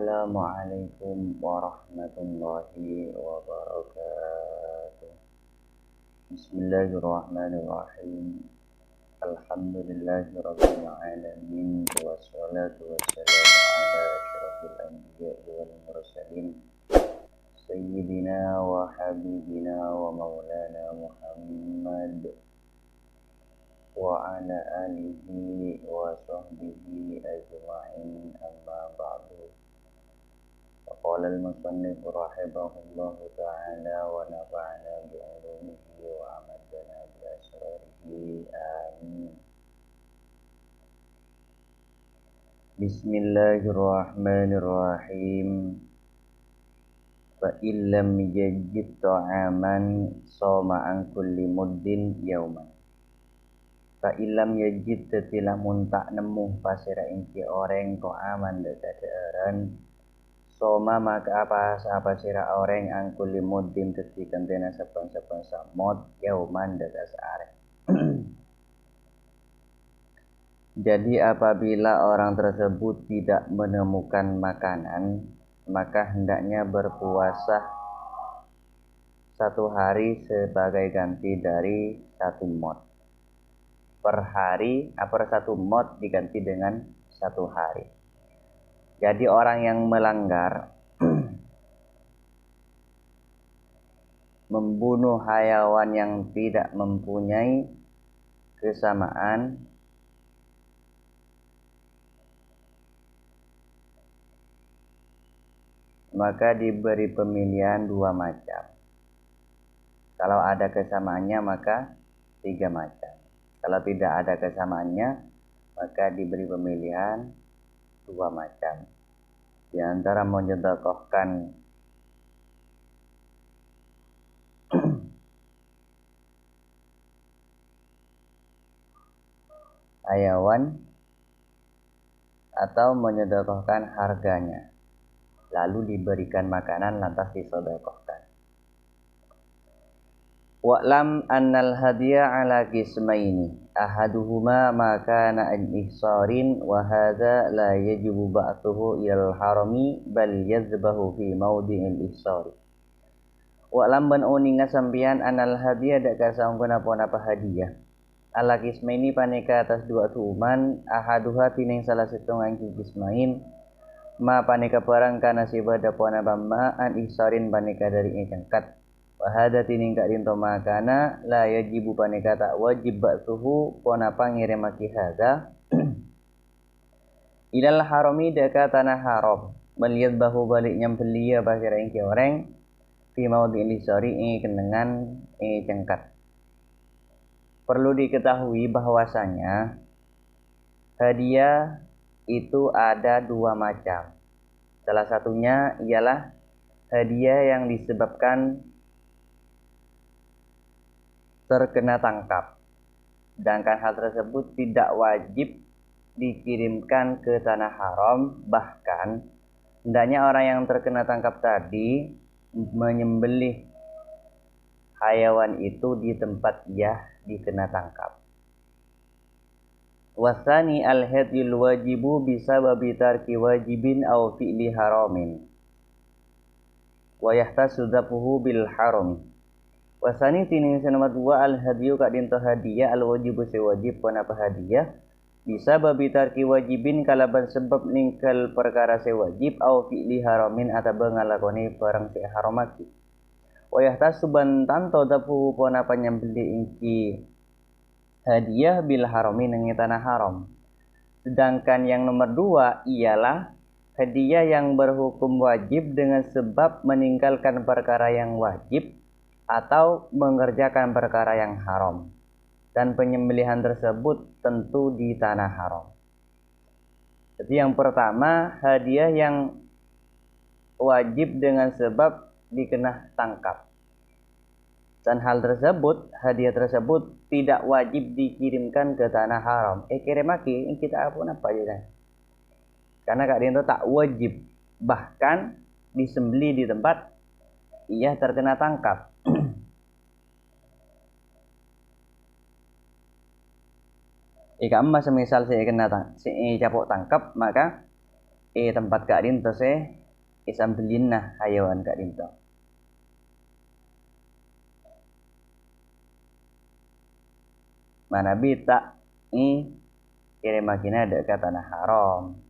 Assalamualaikum warahmatullahi wabarakatuh. Bismillahirrahmanirrahim. Alhamdulillahirabbil alamin wassalatu wassalamu ala asyrofil anbiya'i wal mursalin sayyidina wa habibina wa maulana Muhammad wa ala alihi wa sahbihi ajma'in, amma ba'du. Qala al-musannif rahimahullahu ta'ala wa nafa'ana bi'ulumihi wa amadana bi asrarihi, amin. Bismillahirrahmanirrahim. Fa illam yajid ta'aman soma an kulli muddin yauman. Fa ilam yajid tetilah muntak nemu pasira inki orang ko aman dadaaran soma maka apa sira orang angkuli muddin teti kantena sapan-sapan samot yauman dadas are. Jadi apabila orang tersebut tidak menemukan makanan, maka hendaknya berpuasa 1 hari sebagai ganti dari 1 mod. Per hari, per 1 mod diganti dengan 1 hari. Jadi orang yang melanggar membunuh hayawan yang tidak mempunyai kesamaan, maka diberi pemilihan 2 macam. Kalau ada kesamaannya maka 3 macam. Kalau tidak ada kesamaannya, maka diberi pemilihan 2 macam. Di antara menyedakohkan hayawan atau menyedakohkan harganya, lalu diberikan makanan lantas disedekahkan. Wa'lam annal hadiya ala qismaini ahaduhuma ma kana an ihsarin wa hadza la yajibu ba'tuhu ilal harami bal yazbahu fi mawdi'il ihsari. Wa'lam ban uninga sampian annal hadiya dak kasaungkeun apa hadiah ala qismaini paneka atas 2 tuuman ahaduha tining salah setunggal qismain ma paneka perang kana sibada pona bamma an ihsarin paneka dari cengkat. Wahada tining kak dinto makana la yajibu paneka tak wajib ba'tuhu pona pangirim maki hada ilal harami deka tanah haram melihat bahu balik nyampelia pasira ingki orang fi maudhi lisari ingi kendengan ingi cengkat. Perlu diketahui bahwasanya hadiah itu ada 2 macam. Salah satunya ialah hadiah yang disebabkan terkena tangkap, sedangkan hal tersebut tidak wajib dikirimkan ke tanah haram. Bahkan hendaknya orang yang terkena tangkap tadi menyembelih hayawan itu di tempat ia dikena tangkap. Wasani al-hadil wajibu bisababi tarki wajibin aw fi'li haramin wa yahtasu dhabuhu bil haram. Wasani tining nomor 2 al-hadiyu kak dinto hadiah al-wajibu sewajib pun apa hadiah bisa babi tarki wajibin kalaban sebab ningkal perkara sewajib au fi'li haramin atau ngalakoni perang se haramaki. Wayah tasuban tanto dapu pun apa nyambeli ingki hadiah bil harami nengi tanah haram. Sedangkan yang nomor 2 ialah hadiah yang berhukum wajib dengan sebab meninggalkan perkara yang wajib atau mengerjakan perkara yang haram, dan penyembelihan tersebut tentu di tanah haram. Jadi yang pertama hadiah yang wajib dengan sebab dikena tangkap, dan hal tersebut, hadiah tersebut tidak wajib dikirimkan ke tanah haram. Kirimaki kita pun apa aja, karena kak dinto tak wajib bahkan disembeli di tempat ia terkena tangkap. Jika emas semisal saya kena capok tangkap, maka tempat kak dinto isam belinah hayawan kak dinto. Mana bita kirim makina dekat tanah haram.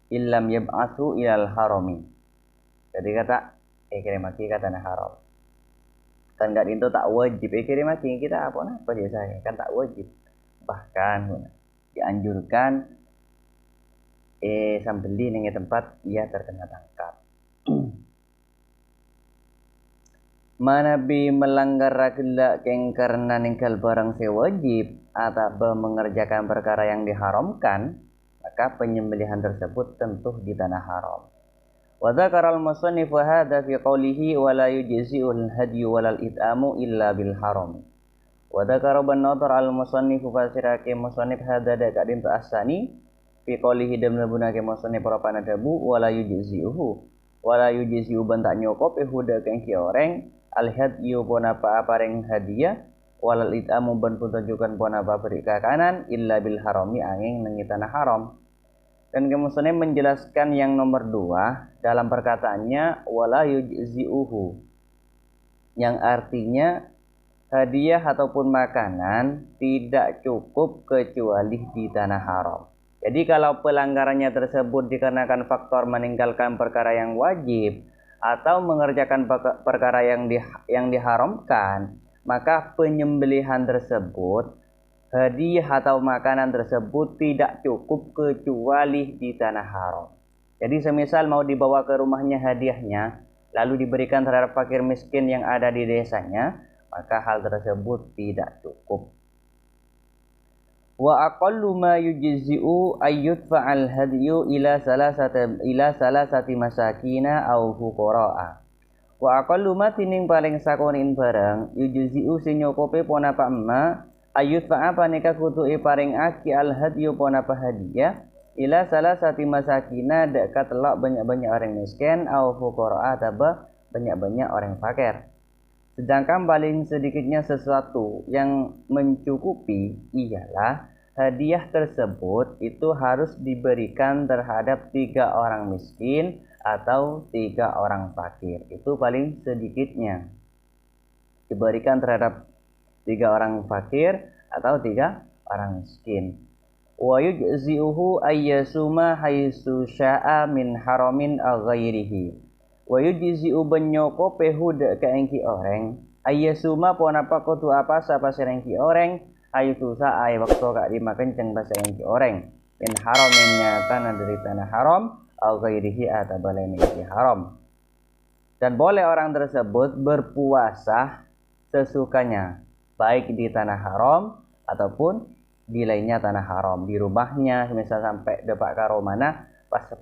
Illam yab'atsu ilal harami. Jadi kata kirim maki ke tanah haram. Kan gak dinto tak wajib kirim maki kita apa biasanya kan tak wajib. Bahkan dianjurkan sambeli ning tempat ia terkena tangkap. Mana bi melanggar ragila keng karena ningkal barang sewajib atau mengerjakan perkara yang diharamkan, maka penyembelihan tersebut tentu di tanah haram. Wa dzakara al-musannif hadza fi qawlihi wa la yujzi'ul hadyu walal it'amu illa bil haram. Wa dzakara ban-nadhar al-musannif fasirake musannif hadza da kadin asani fi qawlihi damna bunake musannif rapana dabu wa la yujzi'uhu wa la yujzi'u bantak nyokop huda keng ki oreng al-hadyu ponapa apareng hadiah walal it'amu ban puntunjukan ponapa beri kakanan illa bil harami angin nengi tanah haram. Dan kemudian menjelaskan yang nomor 2 dalam perkataannya wala yujzi'uhu, yang artinya hadiah ataupun makanan tidak cukup kecuali di tanah haram. Jadi kalau pelanggarannya tersebut dikarenakan faktor meninggalkan perkara yang wajib atau mengerjakan perkara yang diharamkan, maka penyembelihan tersebut, hadiah atau makanan tersebut tidak cukup kecuali di tanah haram. Jadi semisal mau dibawa ke rumahnya hadiahnya, lalu diberikan terhadap fakir miskin yang ada di desanya, maka hal tersebut tidak cukup. Wa aqallu ma yujzi'u ayyudfa'al hadyu ila salasati masakina aw fuqara'a. Wa aqallu ma tining paling sakonin barang yujzi'u sing nyokope ponapa emma ayyudfa'a panika kutuke paring aki al hadyu ponapa hadiah ila salasati masakina dekat telok banyak-banyak orang miskin aw fuqara'a ataba banyak-banyak orang fakir. Sedangkan paling sedikitnya sesuatu yang mencukupi ialah hadiah tersebut itu harus diberikan terhadap 3 orang miskin atau 3 orang fakir. Itu paling sedikitnya. Diberikan terhadap 3 orang fakir atau 3 orang miskin. Wa yujzi'uhu ayyasuma haitsu syaa min haramin aw ghairihi. Wa yujzi'u banyoko pehuda ka engki oreng ayyasuma ponapa kutu apa sapa serengki oreng haitsu saa ay waktu kak dimakenceng bahasa engki oreng min haramin nyata dari tanah haram aw ghairihi atau baleni haram. Dan boleh orang tersebut berpuasa sesukanya baik di tanah haram ataupun di lainnya tanah haram, di rumahnya misal sampai depak karo mana pas 10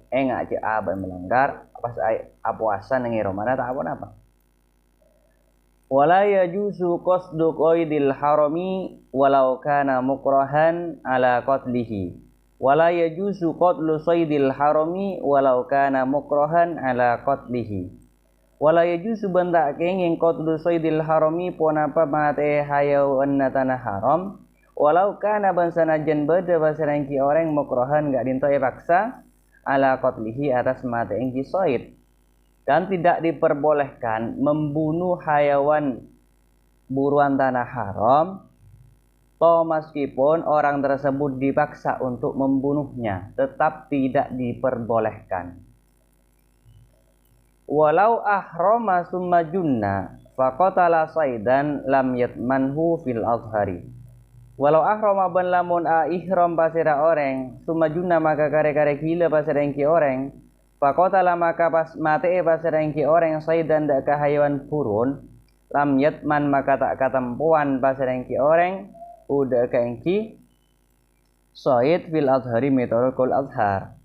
engak je aban melanggar pas puasa nengi romana tak apa. Wala yajuzu qasdu qaidil harami walau kana mukrahan ala qatlihi. Wala yajuzu qatlu saydil harami walau kana mukrahan ala qatlihi. Wala yajuzu bantak kenging qatlu saydil harami ponapa mate hayawan tanah haram walau kana bansanajan beda basarengki orang mukrahan gak dintoy paksa ala qatlihi atas mate engki sayd. Dan tidak diperbolehkan membunuh hayawan buruan tanah haram toh meskipun orang tersebut dipaksa untuk membunuhnya, tetap tidak diperbolehkan. Walau ahrama summa junna faqatala saidan lam yatmanhu fil azhari. Walau ahrama ban lamun ihram pasira orang summa junna maka kare-kare gila pasira engki orang faqatala maka pas mate pasira engki orang saidan dak ka hayawan burun lam yatman maka tak katempuan pasira engki orang udah ka engki said fil azhari mitorul azhar.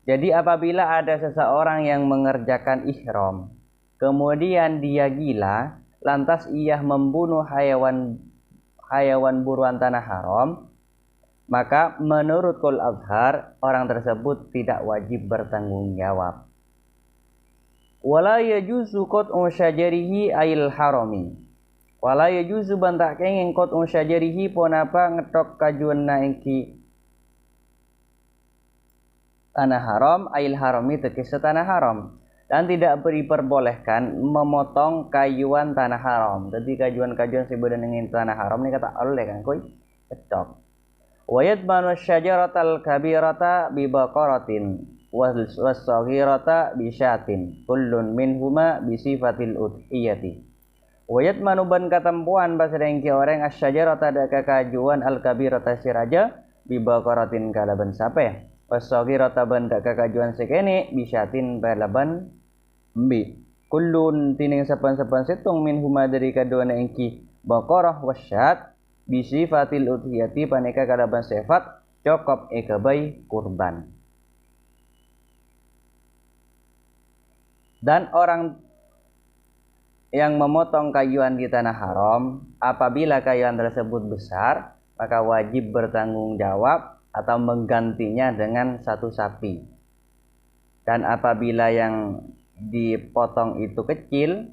Jadi apabila ada seseorang yang mengerjakan ihram kemudian dia gila lantas ia membunuh hayawan buruan tanah haram, maka menurut Qul Azhar orang tersebut tidak wajib bertanggung jawab. Wala yajuzu qat'u syajarihi ayil harami. Wala yajuzu bantak kenging kot syajarihi ponapa ngetok kajuanna engki tanah haram ail harami tegese tanah haram, dan tidak diperbolehkan memotong kayuan tanah haram. Jadi kajuan-kajuan sebedan dengan tanah haram ini kata oleh kan koi ketok. Wa yadmanu syajaratal kabirata bi baqaratin was-saghirata bi syatin kullun minhuma bi sifatil udhiyati. Wa yadmanu ban katampuan basreng ki orang asyajarata da kakajuan al kabirata siraja bi baqaratin kalaban sape. Was-saghirata ban da kakajuan sekene bi syatin balaban mbi. Kullun tining sapan-sapan setung minhuma dari kaduana engki baqarah wasyat bisi fatil udhiyati paneka kalaban sifat cokop ekabai kurban. Dan orang yang memotong kayuan di tanah haram, apabila kayuan tersebut besar, maka wajib bertanggung jawab atau menggantinya dengan satu sapi. Dan apabila yang dipotong itu kecil,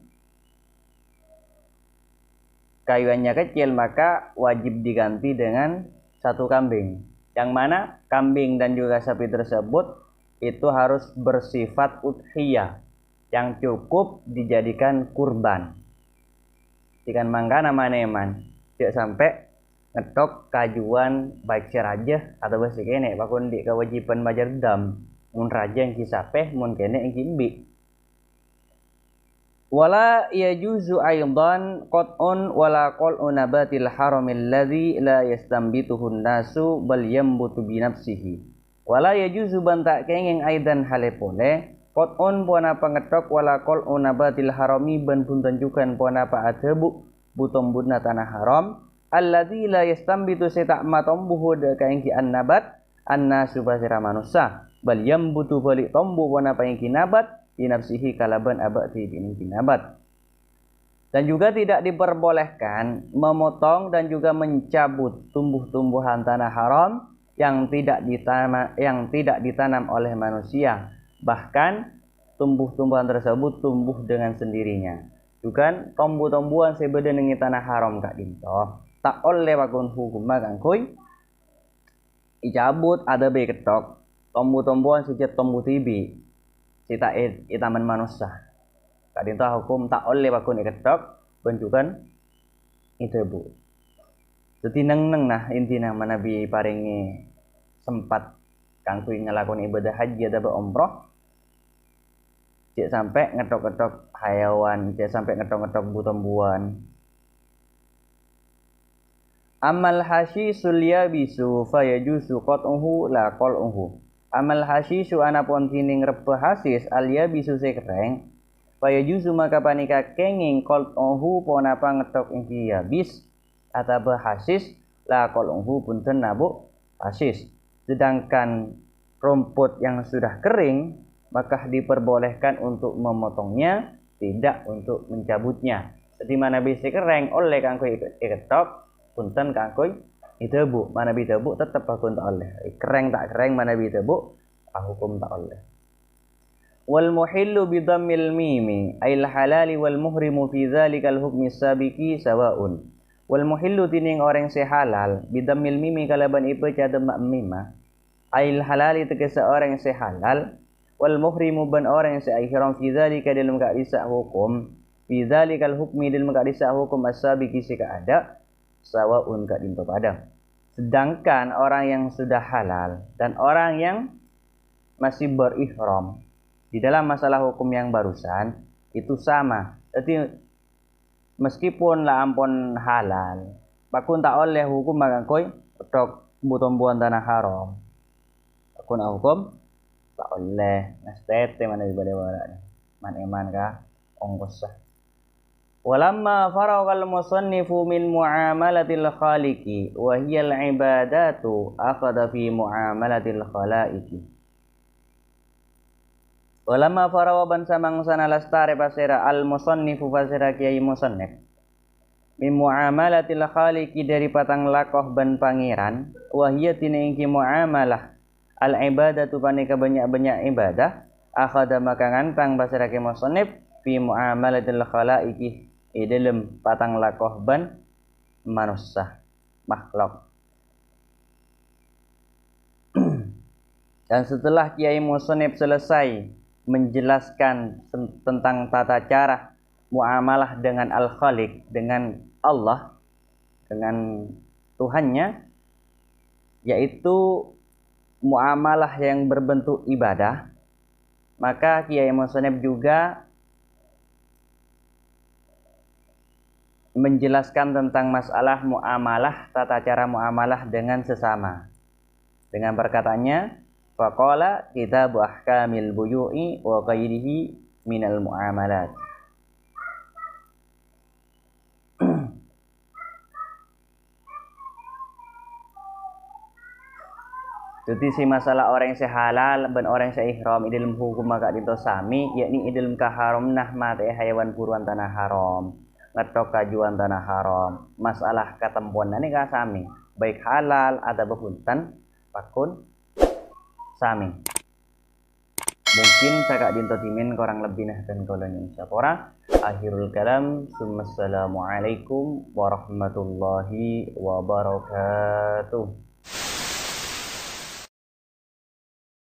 kayuannya kecil, maka wajib diganti dengan satu kambing. Yang mana kambing dan juga sapi tersebut itu harus bersifat udhiyah, yang cukup dijadikan kurban. Jika mangkana maneman, tidak sampai ngetok kajuan baik siraja atau basi kene, bakun di kewajiban bajar dam, mun raja yang kisapeh, mun kene yang kimbi. Wala yajuzu aidan qat'un wala qal'u nabatil haramil ladzi la yastambituhu nasu bal yambutu bi nafsihi. Wala yajuzu bantak kenging aidan halepole qat'un puana pangetok wala qal'u nabatil harami ban pun tunjukkan puana pa atebu butombuna tanah haram alladzi la yastambitu setak matombuhu de kaengki annabat annasu basira manusa bal yambutu balik tombu puana pa engki nabat binafsihi kalaban abati binabat. Dan juga tidak diperbolehkan memotong dan juga mencabut tumbuh-tumbuhan tanah haram yang tidak ditanam oleh manusia. Bahkan tumbuh-tumbuhan tersebut tumbuh dengan sendirinya. Juga tumbuh-tumbuhan sebeda dengan tanah haram kak dinto tak oleh wakun hukum kang kuy icabut ada be ketok tumbuh-tumbuhan sejak tumbuh tibi cita itaman manusia. Kadin tahu hukum tak oleh bakun iketok bentukan itu bu. Jadi neng nah intinya manabi paringi sempat kangkui ngelakon ibadah haji atau umroh. Cik sampai ngetok-ngetok hayawan, cik sampai ngetok-ngetok butombuan. Amal hasyisul yabisu fayajusu qat'uhu la qal'uhu. Amal hasyisu anapun tining rebe hasis alia bisu sekereng fayajuzu maka panika kenging qal'uhu ponapa ngetok ingki yabis ataba hasis la qal'uhu punten nabu hasis. Sedangkan rumput yang sudah kering maka diperbolehkan untuk memotongnya, tidak untuk mencabutnya. Jadi mana bisa kering oleh kangkui iketok punten kangkui itebu mana bitebu tetap bakun tak oleh kereng tak kereng mana bitebu hukum tak oleh. Wal muhillu bi dhammil mimi ail halali wal muhrimu fi dzalikal hukmi sabiqi sawaun. Wal muhillu tining orang sehalal bi dhammil mimi kalaban ipe cada mak mima ail halali tegese orang sehalal wal muhrimu ban orang seihram fi dzalika dalam kadisa hukum fi dzalikal hukmi dalam kadisa hukum as-sabiqi sika ada sawaun ka dinto padang. Sedangkan orang yang sudah halal dan orang yang masih berihram di dalam masalah hukum yang barusan itu sama. Jadi meskipun lah ampun halal, bakun tak oleh hukum makan koi tok butombuan tanah haram. Bakun hukum tak oleh. Nastete mana ibadah wala man eman ka ongkos sah. Walamma faragal musannifu min muamalatil khaliqi wa hiya al-ibadatu akhadha fi muamalatil khalaiqi. Walamma farawa ban samang sana lastare pasira al-musannifu pasira kiai musannif min muamalatil khaliqi dari patang lakoh ban pangeran wa hiya tinengki muamalah al-ibadatu panika banyak-banyak ibadah akhadha maka ngantang pasira kiai musannif fi muamalatil khalaiqi dalam patang lakoh ban manusia makhluk. Dan setelah Kiai Musonib selesai menjelaskan tentang tata cara muamalah dengan Al-Khaliq, dengan Allah, dengan Tuhannya, yaitu muamalah yang berbentuk ibadah, maka Kiai Musonib juga menjelaskan tentang masalah muamalah, tata cara muamalah dengan sesama. Dengan perkataannya, faqala kitabu ahkamil buyu'i wa ghairihi minal muamalat. Jadi si masalah orang yang halal dan orang yang ihram dalam hukum maka dinto sami, yakni dalam kaharam nah mate hayawan buruan tanah haram, ngetok kajuan tanah haram. Masalah ketempuan ini ka sami, baik halal atau behuntan pakun sami. Mungkin cakap dinto timin kurang lebih nah dan kolon insyaallah. Akhirul kalam, assalamualaikum warahmatullahi wabarakatuh.